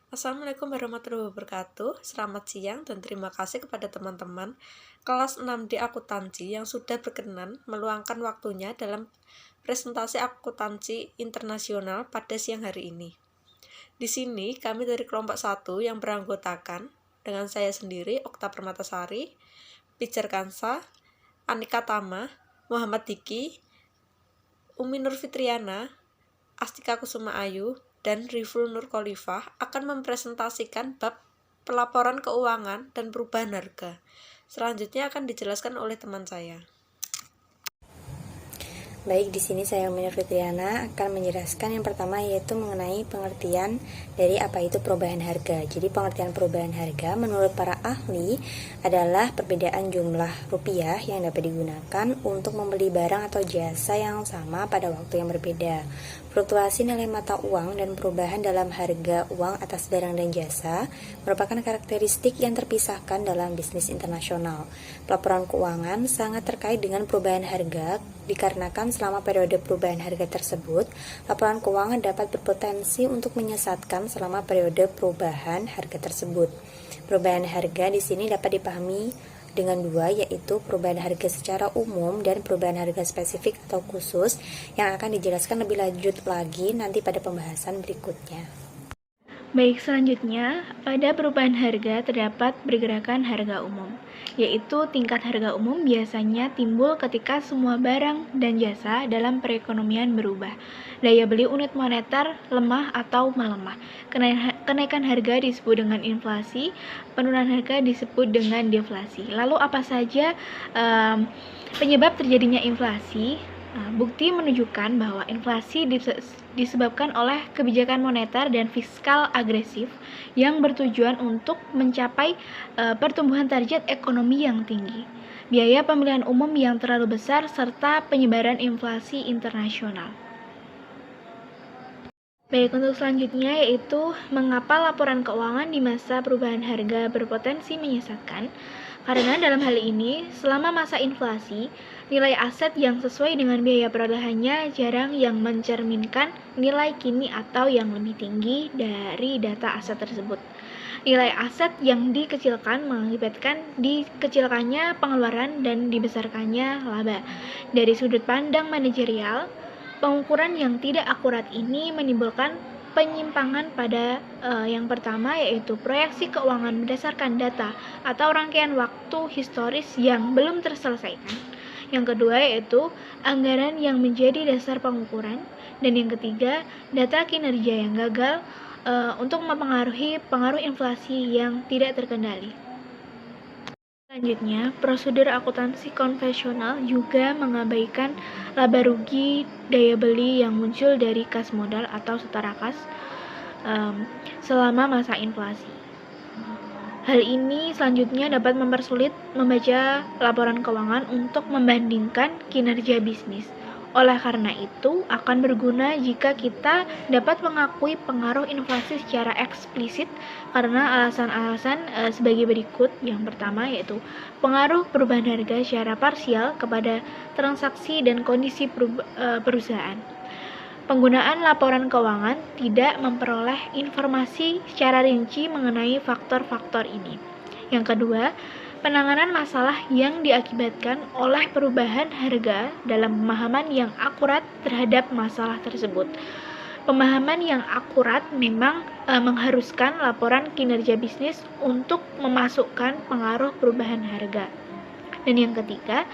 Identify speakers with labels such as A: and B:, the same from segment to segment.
A: Assalamualaikum warahmatullahi wabarakatuh. Selamat siang dan terima kasih kepada teman-teman kelas 6D Akuntansi yang sudah berkenan meluangkan waktunya dalam presentasi akuntansi internasional pada siang hari ini. Di sini kami dari kelompok 1 yang beranggotakan dengan saya sendiri, Okta Permatasari, Pijar Kansa, Anika Tama, Muhammad Diki, Umi Nur Fitriana, Astika Kusuma Ayu, dan Riful Nur Khalifah akan mempresentasikan bab pelaporan keuangan dan perubahan harga. Selanjutnya akan dijelaskan oleh teman saya.
B: Baik, di sini saya Umi Nur Fitriana akan menjelaskan yang pertama yaitu mengenai pengertian dari apa itu perubahan harga. Jadi pengertian perubahan harga menurut para ahli adalah perbedaan jumlah rupiah yang dapat digunakan untuk membeli barang atau jasa yang sama pada waktu yang berbeda. Fluktuasi nilai mata uang dan perubahan dalam harga uang atas barang dan jasa merupakan karakteristik yang terpisahkan dalam bisnis internasional. Pelaporan keuangan sangat terkait dengan perubahan harga dikarenakan selama periode perubahan harga tersebut, laporan keuangan dapat berpotensi untuk menyesatkan selama periode perubahan harga tersebut. Perubahan harga di sini dapat dipahami dengan dua, yaitu perubahan harga secara umum dan perubahan harga spesifik atau khusus yang akan dijelaskan lebih lanjut lagi nanti pada pembahasan berikutnya.
C: Baik, selanjutnya, pada perubahan harga terdapat pergerakan harga umum, yaitu tingkat harga umum biasanya timbul ketika semua barang dan jasa dalam perekonomian berubah. Daya beli unit moneter lemah atau melemah. Kenaikan harga disebut dengan inflasi, penurunan harga disebut dengan deflasi. Lalu apa saja penyebab terjadinya inflasi? Bukti menunjukkan bahwa inflasi disebabkan oleh kebijakan moneter dan fiskal agresif yang bertujuan untuk mencapai pertumbuhan target ekonomi yang tinggi, biaya pemilihan umum yang terlalu besar, serta penyebaran inflasi internasional. Baik, untuk selanjutnya yaitu mengapa laporan keuangan di masa perubahan harga berpotensi menyesatkan. Karena dalam hal ini, selama masa inflasi, nilai aset yang sesuai dengan biaya perolehannya jarang yang mencerminkan nilai kini atau yang lebih tinggi dari data aset tersebut. Nilai aset yang dikecilkan mengakibatkan dikecilkannya pengeluaran dan dibesarkannya laba. Dari sudut pandang manajerial, pengukuran yang tidak akurat ini menimbulkan penyimpangan pada yang pertama, yaitu proyeksi keuangan berdasarkan data atau rangkaian waktu historis yang belum terselesaikan. Yang kedua yaitu anggaran yang menjadi dasar pengukuran. Dan yang ketiga, data kinerja yang gagal untuk mempengaruhi pengaruh inflasi yang tidak terkendali. Selanjutnya, prosedur akuntansi konvensional juga mengabaikan laba rugi daya beli yang muncul dari kas modal atau setara kas selama masa inflasi. Hal ini selanjutnya dapat mempersulit membaca laporan keuangan untuk membandingkan kinerja bisnis. Oleh karena itu, akan berguna jika kita dapat mengakui pengaruh inflasi secara eksplisit karena alasan-alasan sebagai berikut. Yang pertama yaitu pengaruh perubahan harga secara parsial kepada transaksi dan kondisi perusahaan. Penggunaan laporan keuangan tidak memperoleh informasi secara rinci mengenai faktor-faktor ini. Yang kedua, penanganan masalah yang diakibatkan oleh perubahan harga dalam pemahaman yang akurat terhadap masalah tersebut. Pemahaman yang akurat memang mengharuskan laporan kinerja bisnis untuk memasukkan pengaruh perubahan harga. Dan yang ketiga,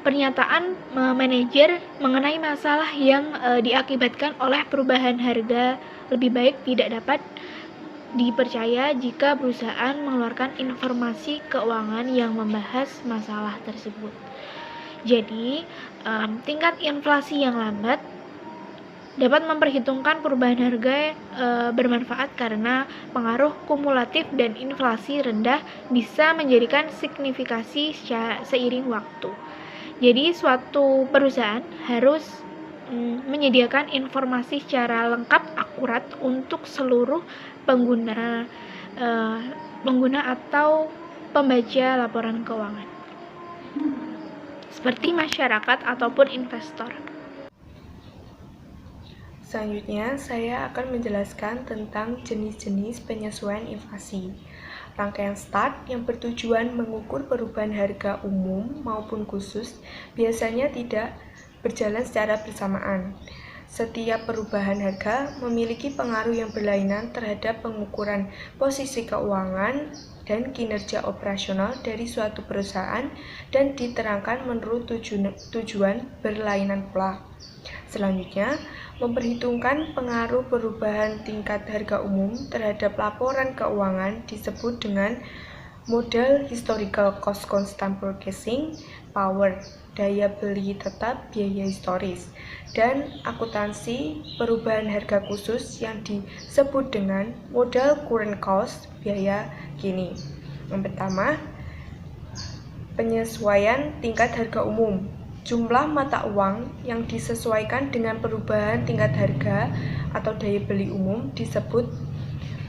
C: pernyataan manajer mengenai masalah yang diakibatkan oleh perubahan harga lebih baik tidak dapat dipercaya jika perusahaan mengeluarkan informasi keuangan yang membahas masalah tersebut. Jadi, tingkat inflasi yang lambat dapat memperhitungkan perubahan harga bermanfaat karena pengaruh kumulatif dan inflasi rendah bisa menjadikan signifikasi seiring waktu. Jadi, suatu perusahaan harus menyediakan informasi secara lengkap, akurat untuk seluruh pengguna atau pembaca laporan keuangan, seperti masyarakat ataupun investor.
D: Selanjutnya, saya akan menjelaskan tentang jenis-jenis penyesuaian inflasi. Rangkaian start yang bertujuan mengukur perubahan harga umum maupun khusus biasanya tidak berjalan secara bersamaan. Setiap perubahan harga memiliki pengaruh yang berlainan terhadap pengukuran posisi keuangan dan kinerja operasional dari suatu perusahaan dan diterangkan menurut tujuan berlainan pula. Selanjutnya, memperhitungkan pengaruh perubahan tingkat harga umum terhadap laporan keuangan disebut dengan model historical cost constant purchasing power, daya beli tetap biaya historis, dan akuntansi perubahan harga khusus yang disebut dengan model current cost biaya kini. Yang pertama, penyesuaian tingkat harga umum. Jumlah mata uang yang disesuaikan dengan perubahan tingkat harga atau daya beli umum disebut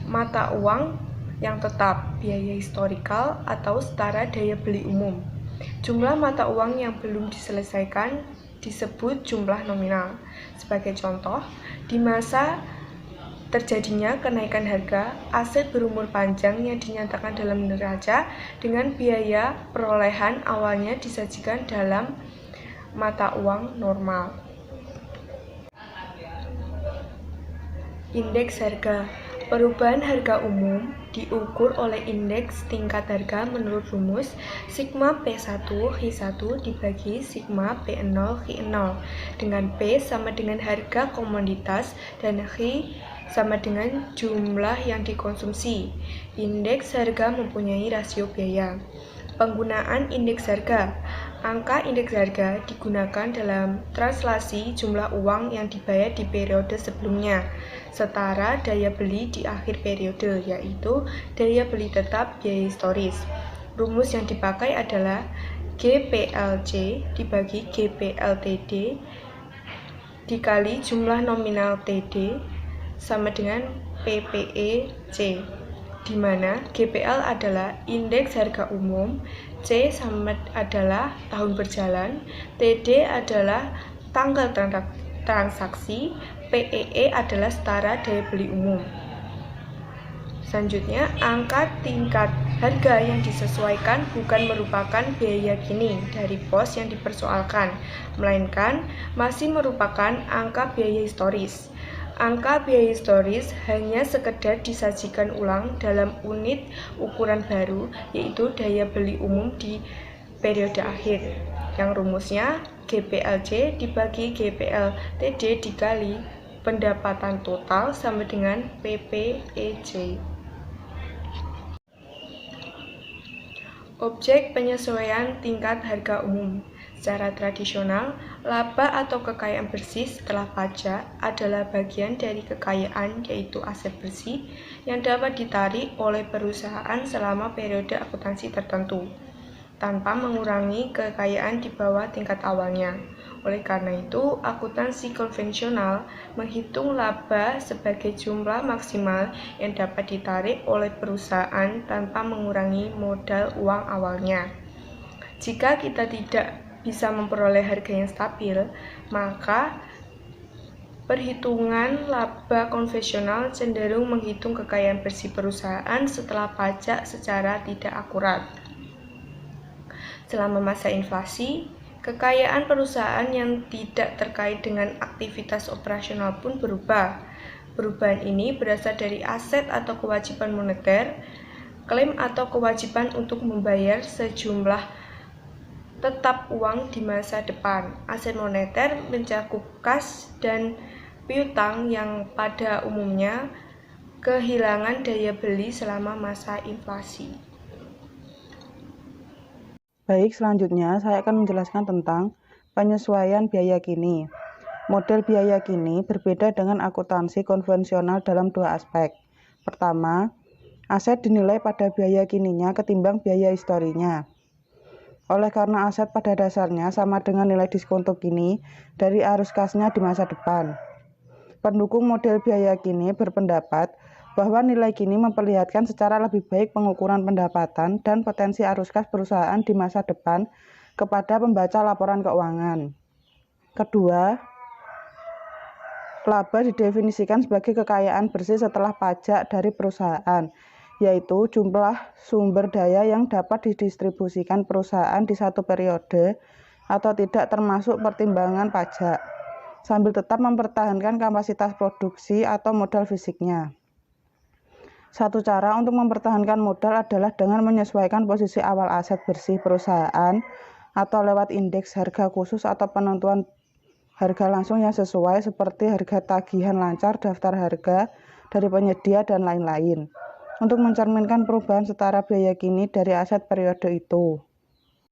D: mata uang yang tetap, biaya historikal atau setara daya beli umum. Jumlah mata uang yang belum diselesaikan disebut jumlah nominal. Sebagai contoh, di masa terjadinya kenaikan harga aset berumur panjang yang dinyatakan dalam neraca dengan biaya perolehan awalnya disajikan dalam mata uang normal. Indeks harga. Perubahan harga umum diukur oleh indeks tingkat harga menurut rumus sigma P1 H1 dibagi sigma P0 H0, dengan P sama dengan harga komoditas dan H sama dengan jumlah yang dikonsumsi. Indeks harga mempunyai rasio biaya. Penggunaan indeks harga. Angka indeks harga digunakan dalam translasi jumlah uang yang dibayar di periode sebelumnya, setara daya beli di akhir periode, yaitu daya beli tetap biaya historis. Rumus yang dipakai adalah GPLC dibagi GPLTD dikali jumlah nominal TD sama dengan PPEC, di mana GPL adalah indeks harga umum, C sama adalah tahun berjalan, TD adalah tanggal transaksi, PEE adalah setara daya beli umum. Selanjutnya, angka tingkat harga yang disesuaikan bukan merupakan biaya kini dari pos yang dipersoalkan, melainkan masih merupakan angka biaya historis. Angka biaya historis hanya sekedar disajikan ulang dalam unit ukuran baru, yaitu daya beli umum di periode akhir, yang rumusnya GPLC dibagi GPLTD dikali pendapatan total sama dengan PPEC. Objek penyesuaian tingkat harga umum. Secara tradisional, laba atau kekayaan bersih setelah pajak adalah bagian dari kekayaan, yaitu aset bersih yang dapat ditarik oleh perusahaan selama periode akuntansi tertentu, tanpa mengurangi kekayaan di bawah tingkat awalnya. Oleh karena itu, akuntansi konvensional menghitung laba sebagai jumlah maksimal yang dapat ditarik oleh perusahaan tanpa mengurangi modal uang awalnya. Jika kita tidak bisa memperoleh harga yang stabil, maka perhitungan laba konvensional cenderung menghitung kekayaan bersih perusahaan setelah pajak secara tidak akurat. Selama masa inflasi, kekayaan perusahaan yang tidak terkait dengan aktivitas operasional pun berubah. Perubahan ini berasal dari aset atau kewajiban moneter, klaim atau kewajiban untuk membayar sejumlah tetap uang di masa depan. Aset moneter mencakup kas dan piutang yang pada umumnya kehilangan daya beli selama masa inflasi.
E: Baik, selanjutnya saya akan menjelaskan tentang penyesuaian biaya kini. Model biaya kini berbeda dengan akuntansi konvensional dalam dua aspek. Pertama, aset dinilai pada biaya kininya ketimbang biaya historinya. Oleh karena aset pada dasarnya sama dengan nilai diskonto kini dari arus kasnya di masa depan. Pendukung model biaya kini berpendapat bahwa nilai kini memperlihatkan secara lebih baik pengukuran pendapatan dan potensi arus kas perusahaan di masa depan kepada pembaca laporan keuangan. Kedua, Laba didefinisikan sebagai kekayaan bersih setelah pajak dari perusahaan, yaitu jumlah sumber daya yang dapat didistribusikan perusahaan di satu periode atau tidak termasuk pertimbangan pajak, sambil tetap mempertahankan kapasitas produksi atau modal fisiknya. Satu cara untuk mempertahankan modal adalah dengan menyesuaikan posisi awal aset bersih perusahaan atau lewat indeks harga khusus atau penentuan harga langsung yang sesuai seperti harga tagihan lancar, daftar harga dari penyedia, dan lain-lain. Untuk mencerminkan perubahan setara biaya kini dari aset periode itu.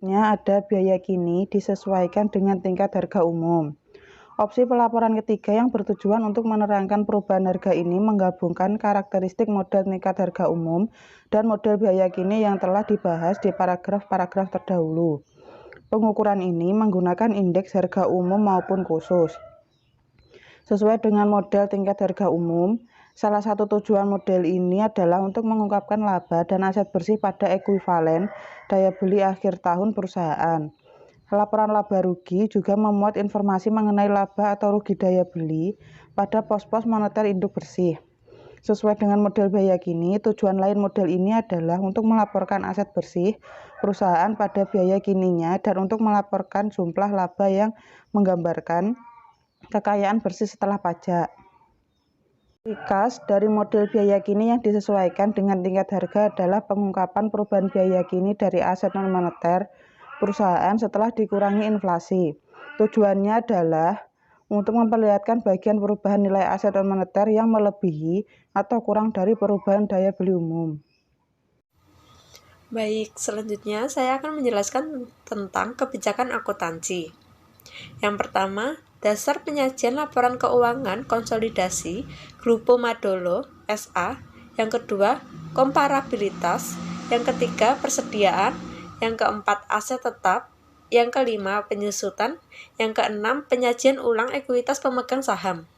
E: Ada biaya kini disesuaikan dengan tingkat harga umum. Opsi pelaporan ketiga yang bertujuan untuk menerangkan perubahan harga ini menggabungkan karakteristik model tingkat harga umum dan model biaya kini yang telah dibahas di paragraf-paragraf terdahulu. Pengukuran ini menggunakan indeks harga umum maupun khusus. Sesuai dengan model tingkat harga umum, salah satu tujuan model ini adalah untuk mengungkapkan laba dan aset bersih pada ekuivalen daya beli akhir tahun perusahaan. Laporan laba rugi juga memuat informasi mengenai laba atau rugi daya beli pada pos-pos moneter induk bersih. Sesuai dengan model biaya kini, tujuan lain model ini adalah untuk melaporkan aset bersih perusahaan pada biaya kininya dan untuk melaporkan jumlah laba yang menggambarkan kekayaan bersih setelah pajak. Ciri khas dari model biaya kini yang disesuaikan dengan tingkat harga adalah pengungkapan perubahan biaya kini dari aset non-moneter perusahaan setelah dikurangi inflasi. Tujuannya adalah untuk memperlihatkan bagian perubahan nilai aset non-moneter yang melebihi atau kurang dari perubahan daya beli umum.
A: Baik, selanjutnya saya akan menjelaskan tentang kebijakan akuntansi. Yang pertama, dasar penyajian laporan keuangan konsolidasi Grupo Madolo SA. Yang kedua, komparabilitas. Yang ketiga, persediaan. Yang keempat, aset tetap. Yang kelima, penyusutan. Yang keenam, penyajian ulang ekuitas pemegang saham.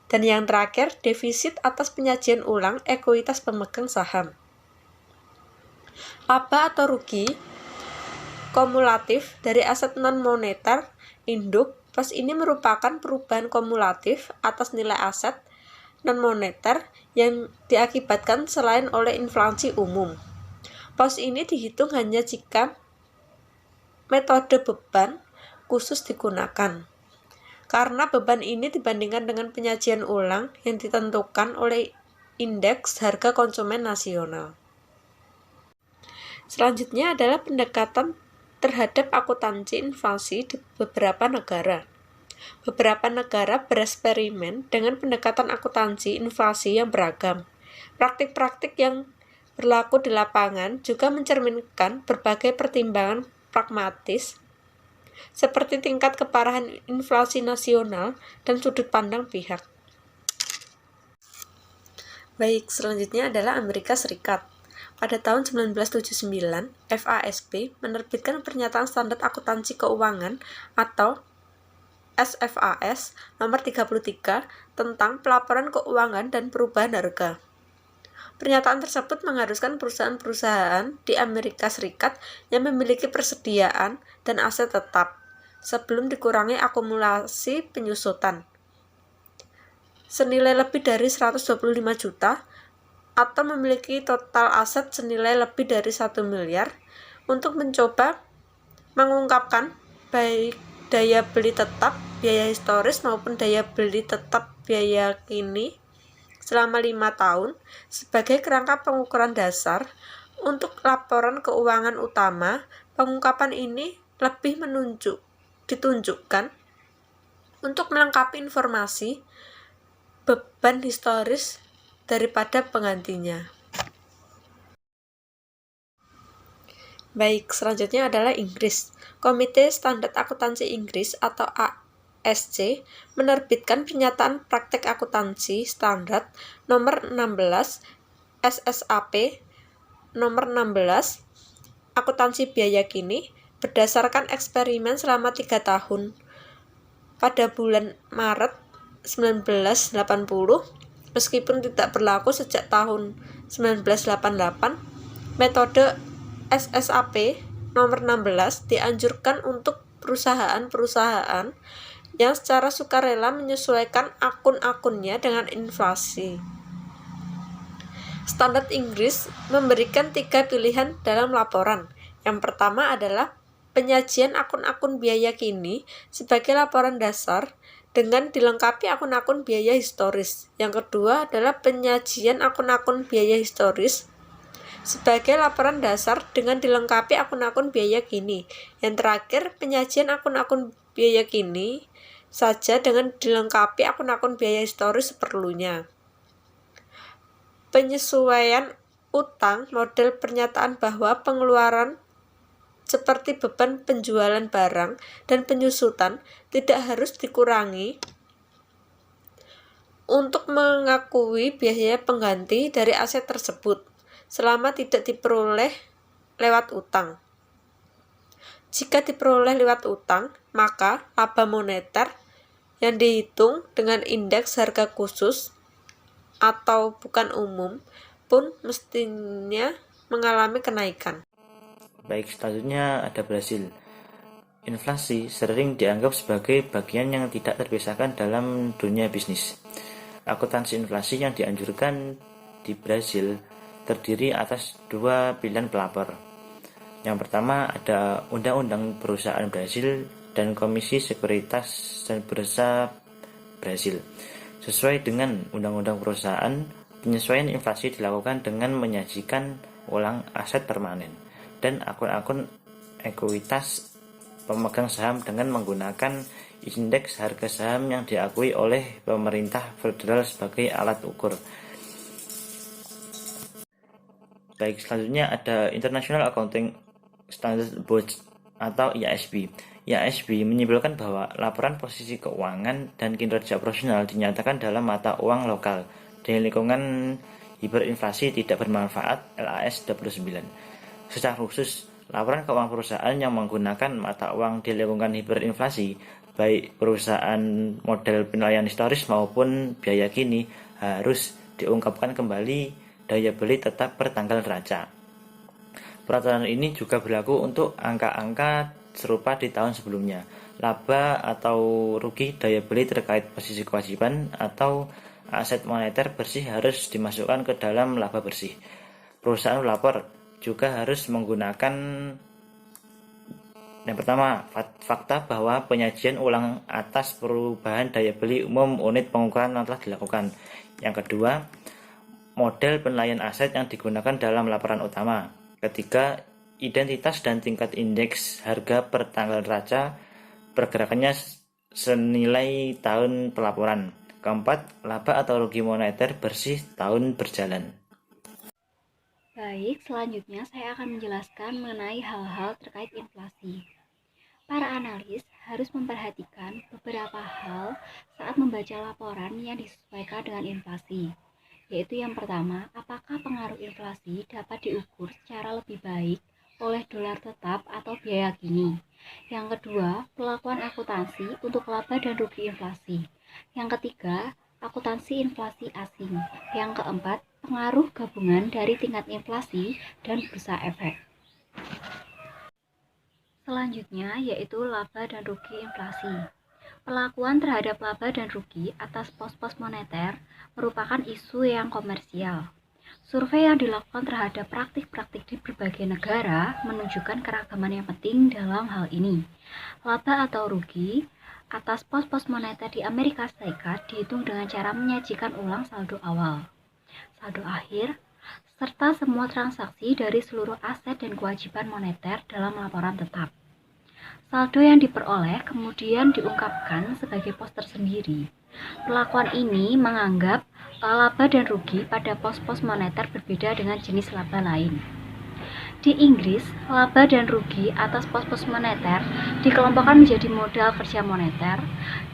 A: Dan yang terakhir, defisit atas penyajian ulang ekuitas pemegang saham. Laba atau rugi kumulatif dari aset non-moneter induk pos ini merupakan perubahan kumulatif atas nilai aset non-moneter yang diakibatkan selain oleh inflasi umum. Pos ini dihitung hanya jika metode beban khusus digunakan. Karena beban ini dibandingkan dengan penyajian ulang yang ditentukan oleh indeks harga konsumen nasional. Selanjutnya adalah pendekatan terhadap akuntansi inflasi di beberapa negara. Beberapa negara bereksperimen dengan pendekatan akuntansi inflasi yang beragam. Praktik-praktik yang berlaku di lapangan juga mencerminkan berbagai pertimbangan pragmatis seperti tingkat keparahan inflasi nasional dan sudut pandang pihak. Baik, selanjutnya adalah Amerika Serikat. Pada tahun 1979, FASB menerbitkan Pernyataan Standar Akuntansi Keuangan atau SFAS nomor 33 tentang pelaporan keuangan dan perubahan harga. Pernyataan tersebut mengharuskan perusahaan-perusahaan di Amerika Serikat yang memiliki persediaan dan aset tetap sebelum dikurangi akumulasi penyusutan senilai lebih dari 125 juta atau memiliki total aset senilai lebih dari 1 miliar untuk mencoba mengungkapkan baik daya beli tetap, biaya historis maupun daya beli tetap biaya kini selama 5 tahun sebagai kerangka pengukuran dasar untuk laporan keuangan utama. Pengungkapan ini lebih ditunjukkan untuk melengkapi informasi beban historis daripada penggantinya. Baik, selanjutnya adalah Inggris. Komite Standar Akuntansi Inggris atau ASC menerbitkan Pernyataan Praktek Akuntansi Standar nomor 16 SSAP nomor 16 Akuntansi Biaya Kini berdasarkan eksperimen selama 3 tahun. Pada bulan Maret 1980, meskipun tidak berlaku sejak tahun 1988, metode SSAP nomor 16 dianjurkan untuk perusahaan-perusahaan yang secara sukarela menyesuaikan akun-akunnya dengan inflasi. Standar Inggris memberikan 3 pilihan dalam laporan. Yang pertama adalah penyajian akun-akun biaya kini sebagai laporan dasar dengan dilengkapi akun-akun biaya historis. Yang kedua adalah penyajian akun-akun biaya historis sebagai laporan dasar dengan dilengkapi akun-akun biaya kini. Yang terakhir, penyajian akun-akun biaya kini saja dengan dilengkapi akun-akun biaya historis seperlunya. Penyesuaian utang model pernyataan bahwa pengeluaran seperti beban penjualan barang dan penyusutan tidak harus dikurangi untuk mengakui biaya pengganti dari aset tersebut selama tidak diperoleh lewat utang. Jika diperoleh lewat utang, maka laba moneter yang dihitung dengan indeks harga khusus atau bukan umum pun mestinya mengalami kenaikan.
F: Baik, selanjutnya ada Brasil. Inflasi sering dianggap sebagai bagian yang tidak terpisahkan dalam dunia bisnis. Akuntansi inflasi yang dianjurkan di Brasil terdiri atas 2 pilihan pelapor. Yang pertama ada Undang-Undang Perusahaan Brasil dan Komisi Sekuritas dan Bursa Brasil. Sesuai dengan Undang-Undang Perusahaan, penyesuaian inflasi dilakukan dengan menyajikan ulang aset permanen dan akun-akun ekuitas pemegang saham dengan menggunakan indeks harga saham yang diakui oleh pemerintah federal sebagai alat ukur. Baik, selanjutnya ada International Accounting Standards Board atau IASB. IASB menyimpulkan bahwa laporan posisi keuangan dan kinerja operasional dinyatakan dalam mata uang lokal di lingkungan hiperinflasi tidak bermanfaat LAS 29. Secara khusus, laporan keuangan perusahaan yang menggunakan mata uang di lingkungan hiperinflasi, baik perusahaan model penilaian historis maupun biaya kini, harus diungkapkan kembali daya beli tetap per tanggal neraca. Peraturan ini juga berlaku untuk angka-angka serupa di tahun sebelumnya. Laba atau rugi daya beli terkait posisi kewajiban atau aset moneter bersih harus dimasukkan ke dalam laba bersih. Perusahaan pelapor juga harus menggunakan yang pertama, fakta bahwa penyajian ulang atas perubahan daya beli umum unit pengukuran yang telah dilakukan. Yang kedua, model penilaian aset yang digunakan dalam laporan utama. Ketiga, identitas dan tingkat indeks harga per tanggal neraca pergerakannya senilai tahun pelaporan. Keempat, laba atau rugi moneter bersih tahun berjalan.
C: Baik, selanjutnya saya akan menjelaskan mengenai hal-hal terkait inflasi. Para analis harus memperhatikan beberapa hal saat membaca laporan yang disesuaikan dengan inflasi. Yaitu yang pertama, apakah pengaruh inflasi dapat diukur secara lebih baik oleh dolar tetap atau biaya kini. Yang kedua, pelakuan akuntansi untuk laba dan rugi inflasi. Yang ketiga, akuntansi inflasi asing. Yang keempat, pengaruh gabungan dari tingkat inflasi dan bursa efek. Selanjutnya yaitu laba dan rugi inflasi. Pelakuan terhadap laba dan rugi atas pos-pos moneter merupakan isu yang komersial. Survei yang dilakukan terhadap praktik-praktik di berbagai negara menunjukkan keragaman yang penting dalam hal ini. Laba atau rugi atas pos-pos moneter di Amerika Serikat dihitung dengan cara menyajikan ulang saldo awal, saldo akhir, serta semua transaksi dari seluruh aset dan kewajiban moneter dalam laporan tetap. Saldo yang diperoleh kemudian diungkapkan sebagai pos tersendiri. Perlakuan ini menganggap laba dan rugi pada pos-pos moneter berbeda dengan jenis laba lain. Di Inggris, laba dan rugi atas pos-pos moneter dikelompokkan menjadi modal kerja moneter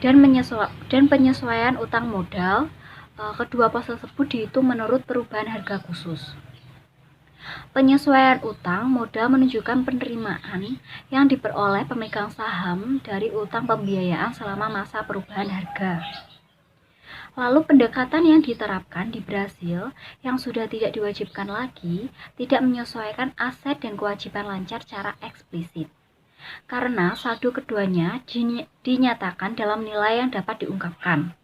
C: dan penyesuaian utang modal. Kedua pos tersebut dihitung menurut perubahan harga khusus. Penyesuaian utang modal menunjukkan penerimaan yang diperoleh pemegang saham dari utang pembiayaan selama masa perubahan harga. Lalu pendekatan yang diterapkan di Brasil yang sudah tidak diwajibkan lagi tidak menyesuaikan aset dan kewajiban lancar secara eksplisit.
B: karena saldo keduanya dinyatakan dalam nilai yang dapat diungkapkan.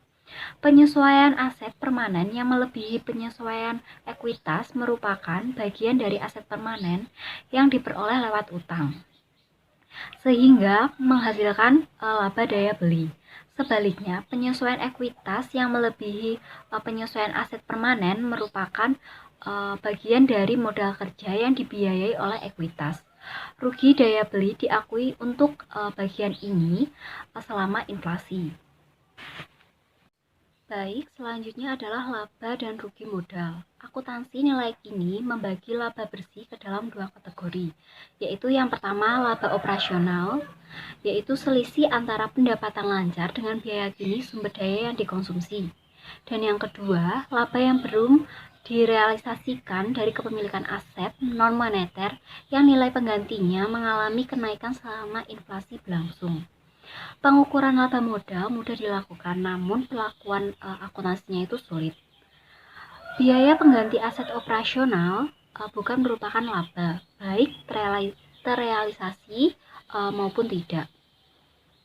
B: Penyesuaian aset permanen yang melebihi penyesuaian ekuitas merupakan bagian dari aset permanen yang diperoleh lewat utang, sehingga menghasilkan laba daya beli. Sebaliknya, penyesuaian ekuitas yang melebihi penyesuaian aset permanen merupakan bagian dari modal kerja yang dibiayai oleh ekuitas. Rugi daya beli diakui untuk bagian ini selama inflasi. Baik, selanjutnya adalah laba dan rugi modal. Akuntansi nilai kini membagi laba bersih ke dalam dua kategori, yaitu yang pertama laba operasional, yaitu selisih antara pendapatan lancar dengan biaya kini sumber daya yang dikonsumsi. Dan yang kedua, laba yang belum direalisasikan dari kepemilikan aset non-moneter yang nilai penggantinya mengalami kenaikan selama inflasi berlangsung. Pengukuran laba modal mudah dilakukan, namun pelakuan akuntansinya itu sulit. Biaya pengganti aset operasional bukan merupakan laba, baik terrealisasi maupun tidak.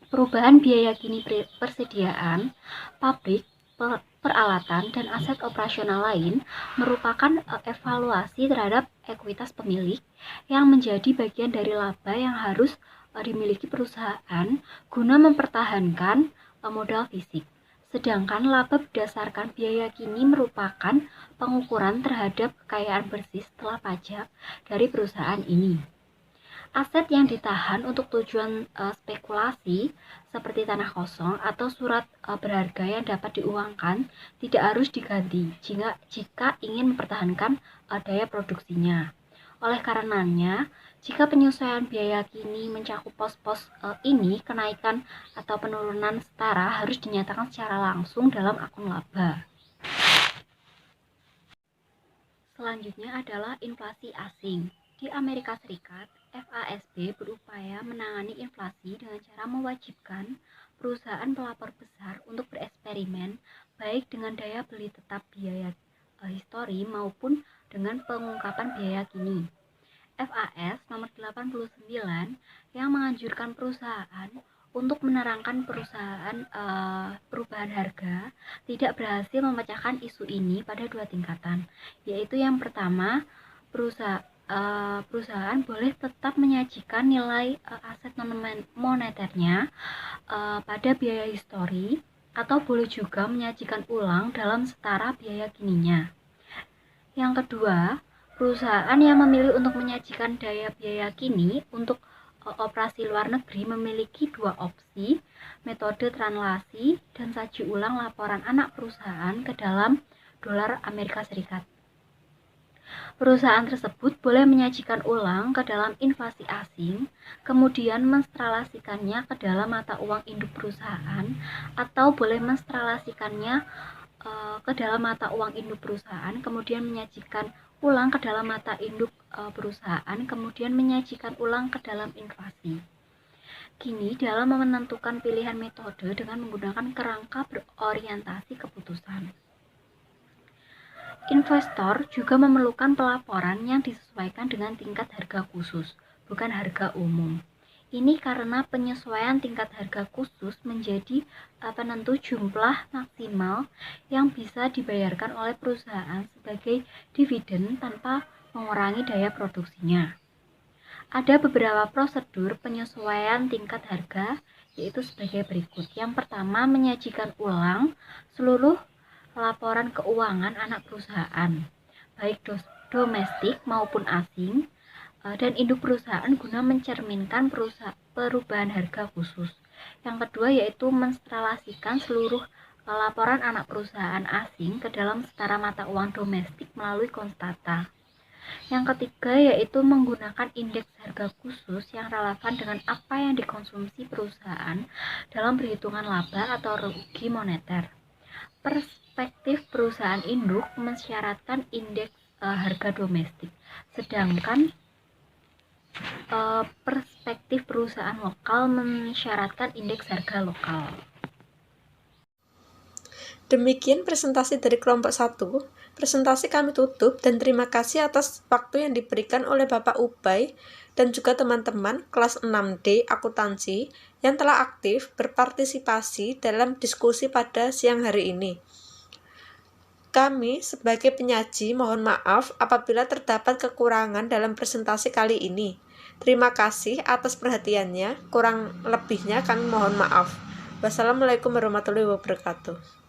B: Perubahan biaya kini persediaan, pabrik, peralatan, dan aset operasional lain merupakan evaluasi terhadap ekuitas pemilik yang menjadi bagian dari laba yang harus dimiliki perusahaan guna mempertahankan modal fisik. Sedangkan laba berdasarkan biaya kini merupakan pengukuran terhadap kekayaan bersih setelah pajak dari perusahaan ini. Aset yang ditahan untuk tujuan spekulasi seperti tanah kosong atau surat berharga yang dapat diuangkan tidak harus diganti jika ingin mempertahankan daya produksinya. Oleh karenanya, jika penyesuaian biaya kini mencakup pos-pos ini, kenaikan atau penurunan setara harus dinyatakan secara langsung dalam akun laba. Selanjutnya adalah inflasi asing. Di Amerika Serikat, FASB berupaya menangani inflasi dengan cara mewajibkan perusahaan pelapor besar untuk bereksperimen baik dengan daya beli tetap biaya histori maupun dengan pengungkapan biaya kini. FAS nomor 89 yang menganjurkan perusahaan untuk menerangkan perubahan harga tidak berhasil memecahkan isu ini pada dua tingkatan, yaitu yang pertama, perusahaan boleh tetap menyajikan nilai aset non-moneternya pada biaya histori atau boleh juga menyajikan ulang dalam setara biaya kininya. Yang kedua, perusahaan yang memilih untuk menyajikan daya biaya kini untuk operasi luar negeri memiliki dua opsi, metode translasi dan saji ulang laporan anak perusahaan ke dalam dolar Amerika Serikat. Perusahaan tersebut boleh menyajikan ulang ke dalam inflasi asing, kemudian menstralasikannya ke dalam mata uang induk perusahaan, atau boleh menstralasikannya ke dalam mata uang induk perusahaan, kemudian menyajikan ulang ke dalam mata induk perusahaan, kemudian menyajikan ulang ke dalam inflasi. Kini dalam menentukan pilihan metode dengan menggunakan kerangka berorientasi keputusan. Investor juga memerlukan pelaporan yang disesuaikan dengan tingkat harga khusus, bukan harga umum. Ini karena penyesuaian tingkat harga khusus menjadi penentu jumlah maksimal yang bisa dibayarkan oleh perusahaan sebagai dividen tanpa mengurangi daya produksinya. Ada beberapa prosedur penyesuaian tingkat harga, yaitu sebagai berikut. Yang pertama, menyajikan ulang seluruh laporan keuangan anak perusahaan, baik domestik maupun asing, dan induk perusahaan guna mencerminkan perubahan harga khusus. Yang kedua yaitu menstralasikan seluruh laporan anak perusahaan asing ke dalam setara mata uang domestik melalui konstata. Yang ketiga yaitu menggunakan indeks harga khusus yang relevan dengan apa yang dikonsumsi perusahaan dalam perhitungan laba atau rugi moneter. Perspektif perusahaan induk mensyaratkan indeks harga domestik, sedangkan perspektif perusahaan lokal mensyaratkan indeks harga lokal.
A: Demikian presentasi dari kelompok 1. Presentasi kami tutup dan terima kasih atas waktu yang diberikan oleh Bapak Ubay dan juga teman-teman kelas 6D akuntansi yang telah aktif berpartisipasi dalam diskusi pada siang hari ini. Kami sebagai penyaji mohon maaf apabila terdapat kekurangan dalam presentasi kali ini. Terima kasih atas perhatiannya, kurang lebihnya kami mohon maaf. Wassalamualaikum warahmatullahi wabarakatuh.